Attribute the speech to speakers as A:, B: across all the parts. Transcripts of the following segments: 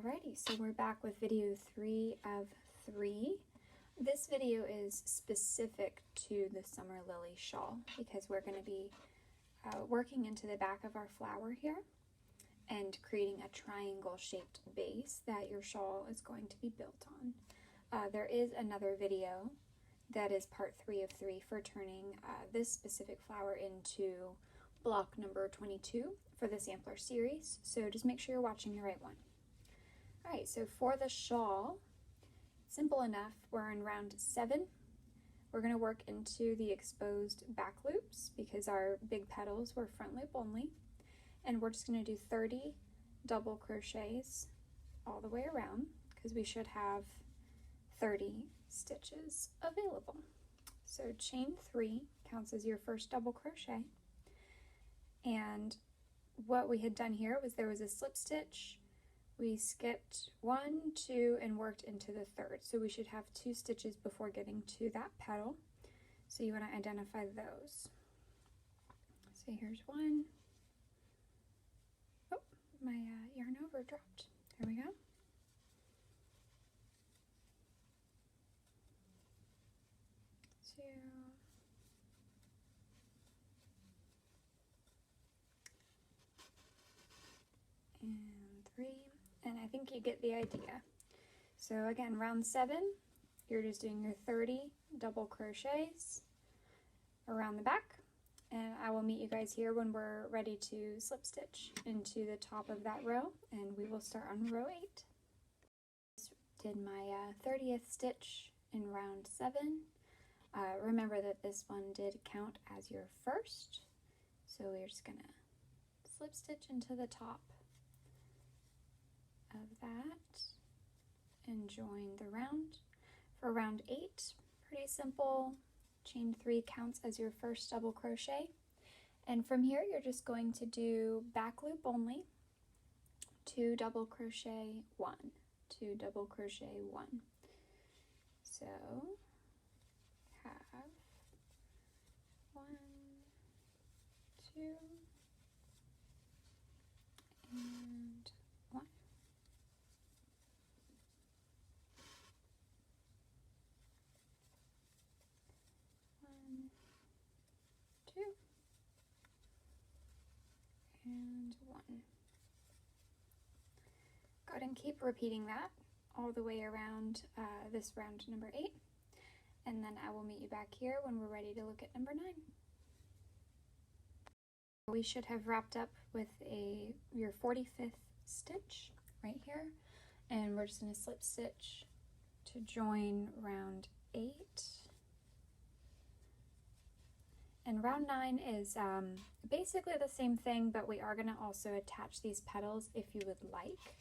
A: Alrighty, so we're back with video 3 of 3. This video is specific to the Summer Lily Shawl because we're going to be working into the back of our flower here and creating a triangle shaped base that your shawl is going to be built on. There is another video that is part 3 of 3 for turning this specific flower into block number 22 for the sampler series, so just make sure you're watching the right one. Alright, so for the shawl, simple enough, we're in round 7. We're going to work into the exposed back loops because our big petals were front loop only, and we're just going to do 30 double crochets all the way around because we should have 30 stitches available. So chain 3 counts as your first double crochet, and what we had done here was there was a slip stitch. We skipped 1, 2, and worked into the third. So we should have 2 stitches before getting to that petal. So you want to identify those. So here's 1. Oh, my yarn over dropped. There we go. Two. And 3. And I think you get the idea. So again, round 7, you're just doing your 30 double crochets around the back, and I will meet you guys here when we're ready to slip stitch into the top of that row, and we will start on row 8. Did my 30th stitch in round 7. Remember that this one did count as your first, so we're just gonna slip stitch into the top of that and join the round. For round 8, pretty simple. Chain 3 counts as your first double crochet, and from here you're just going to do back loop only, 2 double crochet 1, 2 double crochet 1. So have 1, 2, and 1. 1, 2, and 1. Go ahead and keep repeating that all the way around this round number 8, and then I will meet you back here when we're ready to look at number 9. We should have wrapped up with your 45th stitch right here, and we're just going to slip stitch to join round 8. And round 9 is basically the same thing, but we are going to also attach these petals if you would like.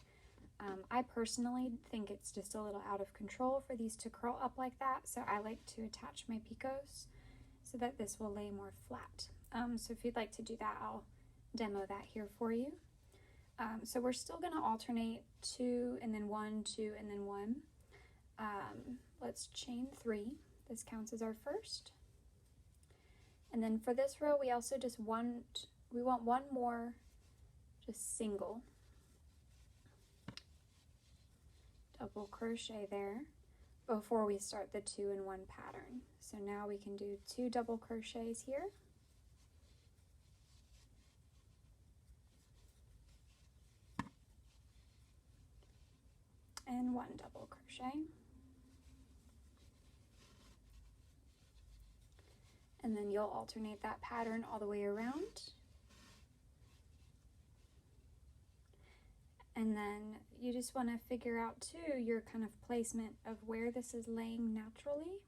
A: I personally think it's just a little out of control for these to curl up like that, so I like to attach my picots so that this will lay more flat. So if you'd like to do that, I'll demo that here for you. So we're still going to alternate 2 and then 1, 2 and then 1. Let's chain 3. This counts as our first. And then for this row, we also just want one more just single double crochet there before we start the 2 and 1 pattern. So now we can do 2 double crochets here. And 1 double crochet. And then you'll alternate that pattern all the way around. And then you just want to figure out too your kind of placement of where this is laying naturally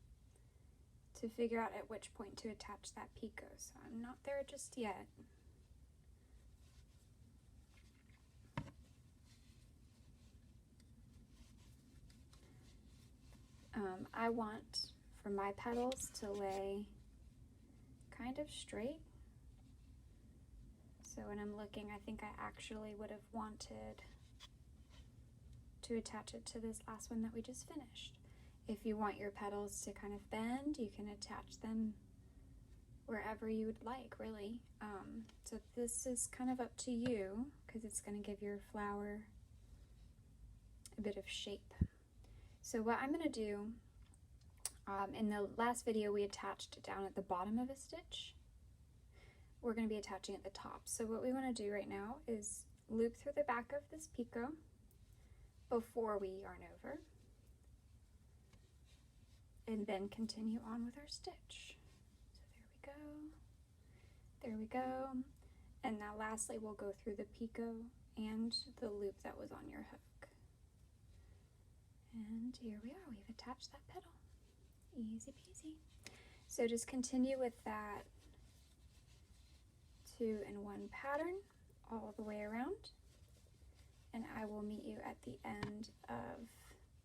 A: to figure out at which point to attach that picot. So I'm not there just yet. I want for my petals to lay kind of straight. So when I'm looking, I think I actually would have wanted to attach it to this last one that we just finished. If you want your petals to kind of bend, you can attach them wherever you would like, really. So this is kind of up to you because it's going to give your flower a bit of shape. So what I'm going to do, in the last video we attached down at the bottom of a stitch. We're going to be attaching at the top. So what we want to do right now is loop through the back of this picot before we yarn over, and then continue on with our stitch. So there we go, and now lastly we'll go through the picot and the loop that was on your hook. And here we are, we've attached that petal. Easy peasy. So just continue with that 2-in-1 pattern all the way around, and I will meet you at the end of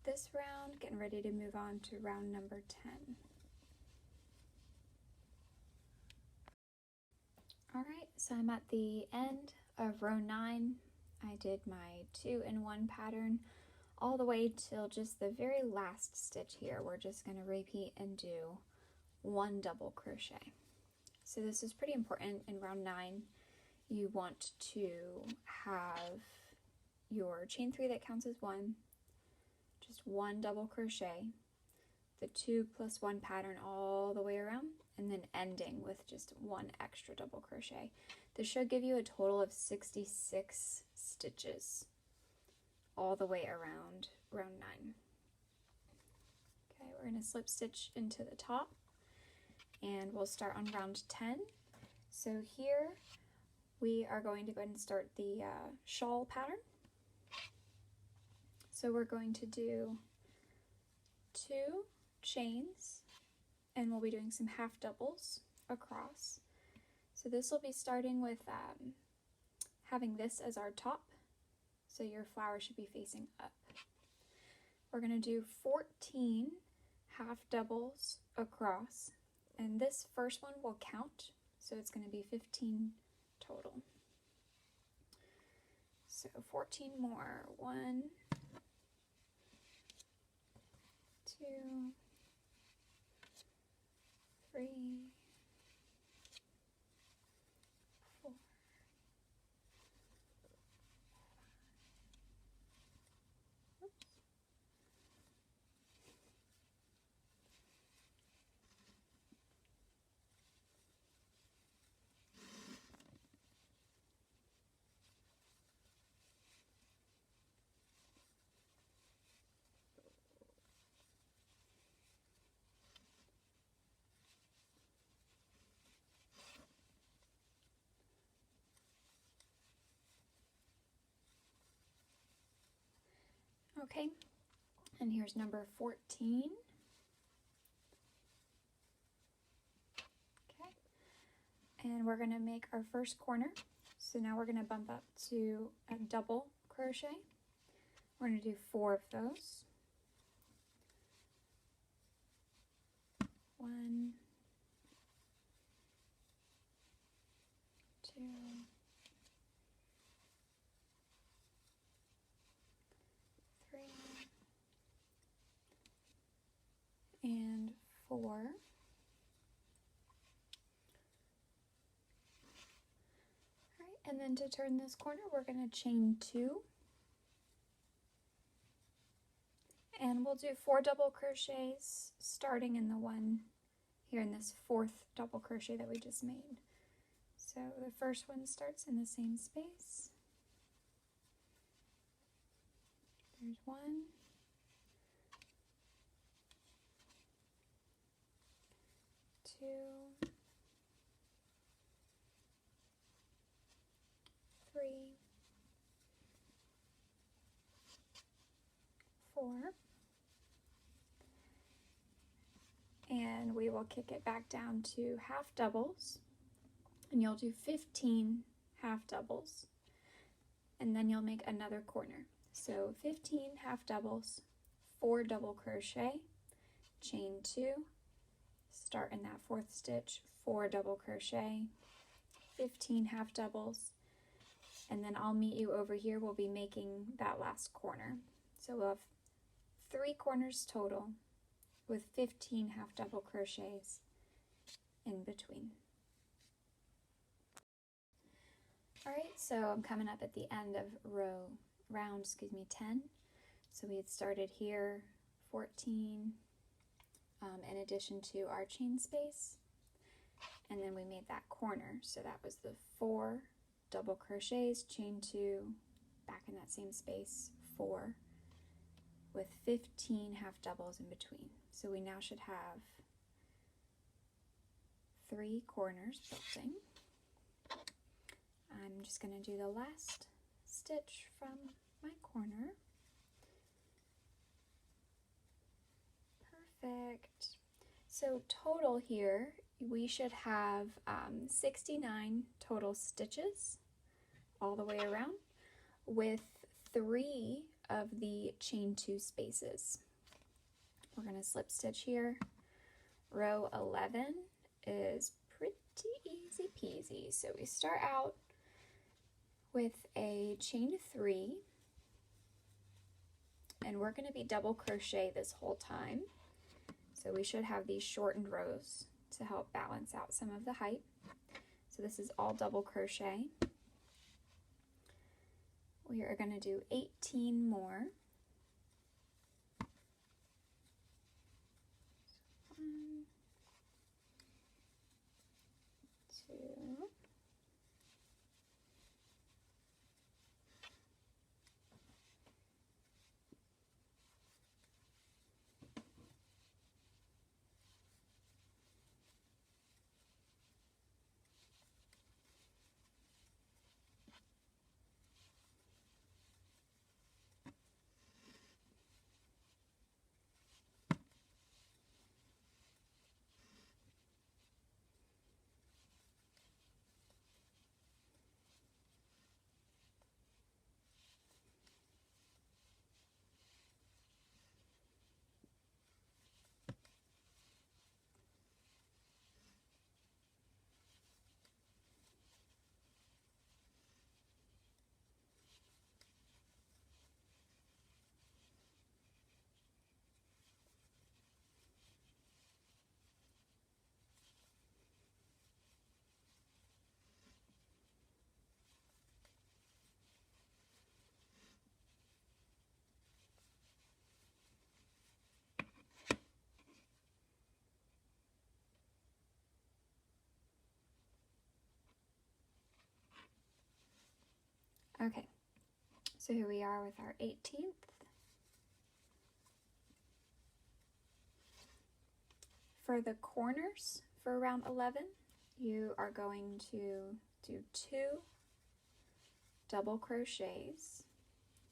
A: this round, getting ready to move on to round number 10. Alright, so I'm at the end of row 9. I did my 2-in-1 pattern all the way till just the very last stitch here. We're just going to repeat and do 1 double crochet. So this is pretty important in round 9. You want to have your chain 3 that counts as 1, just 1 double crochet, the 2 plus 1 pattern all the way around, and then ending with just 1 extra double crochet. This should give you a total of 66 stitches all the way around round 9. Okay, we're going to slip stitch into the top, and we'll start on round 10. So here we are going to go ahead and start the shawl pattern. So we're going to do 2 chains, and we'll be doing some half doubles across. So this will be starting with having this as our top, so your flower should be facing up. We're going to do 14 half doubles across, and this first one will count, so it's going to be 15 total. So 14 more. 1, 2, 3, 4, 5. Oops. Okay, and here's number 14. Okay, and we're going to make our first corner. So now we're going to bump up to a double crochet. We're going to do 4 of those. 1, 2, 3, and 4. All right, and then to turn this corner, we're going to chain 2. And we'll do 4 double crochets starting in the one here in this 4th double crochet that we just made. So the first one starts in the same space. There's 1. 2. 3. 4. And we will kick it back down to half doubles, and you'll do 15 half doubles, and then you'll make another corner. So 15 half doubles, 4 double crochet, chain 2, start in that 4th stitch, 4 double crochet, 15 half doubles, and then I'll meet you over here. We'll be making that last corner. So we'll have 3 corners total with 15 half double crochets in between. All right, so I'm coming up at the end of round 10. So we had started here 14 in addition to our chain space, and then we made that corner, so that was the 4 double crochets, chain 2, back in that same space, 4, with 15 half doubles in between. So we now should have 3 corners built in. I'm just going to do the last stitch from my corner. Perfect. So total here, we should have 69 total stitches all the way around, with 3 of the chain 2 spaces. We're going to slip stitch here. Row 11 is pretty easy peasy. So we start out with a chain 3, and we're going to be double crochet this whole time. So we should have these shortened rows to help balance out some of the height. So this is all double crochet. We are going to do 18 more. 1, 2, okay, so here we are with our 18th. For the corners for round 11, you are going to do 2 double crochets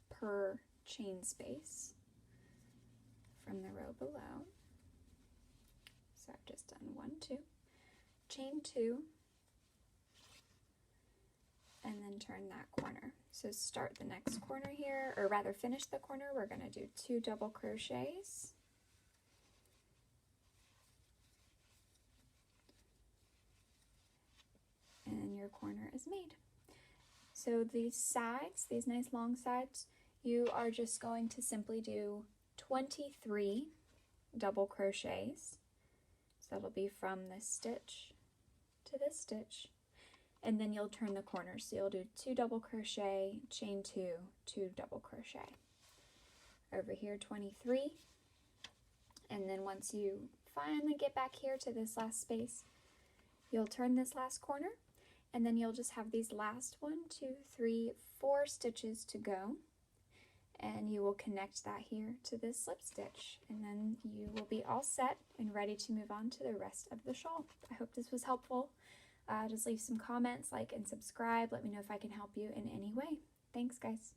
A: per chain space from the row below. So I've just done 1, 2, chain 2, and then turn that corner. So start the next corner here, or rather finish the corner. We're going to do 2 double crochets. And your corner is made. So these sides, these nice long sides, you are just going to simply do 23 double crochets. So that'll be from this stitch to this stitch. And then you'll turn the corners. So you'll do 2 double crochet, chain 2, 2 double crochet. Over here 23. And then once you finally get back here to this last space, you'll turn this last corner, and then you'll just have these last 1, 2, 3, 4 stitches to go. And you will connect that here to this slip stitch, and then you will be all set and ready to move on to the rest of the shawl. I hope this was helpful. Just leave some comments, like and subscribe. Let me know if I can help you in any way. Thanks, guys.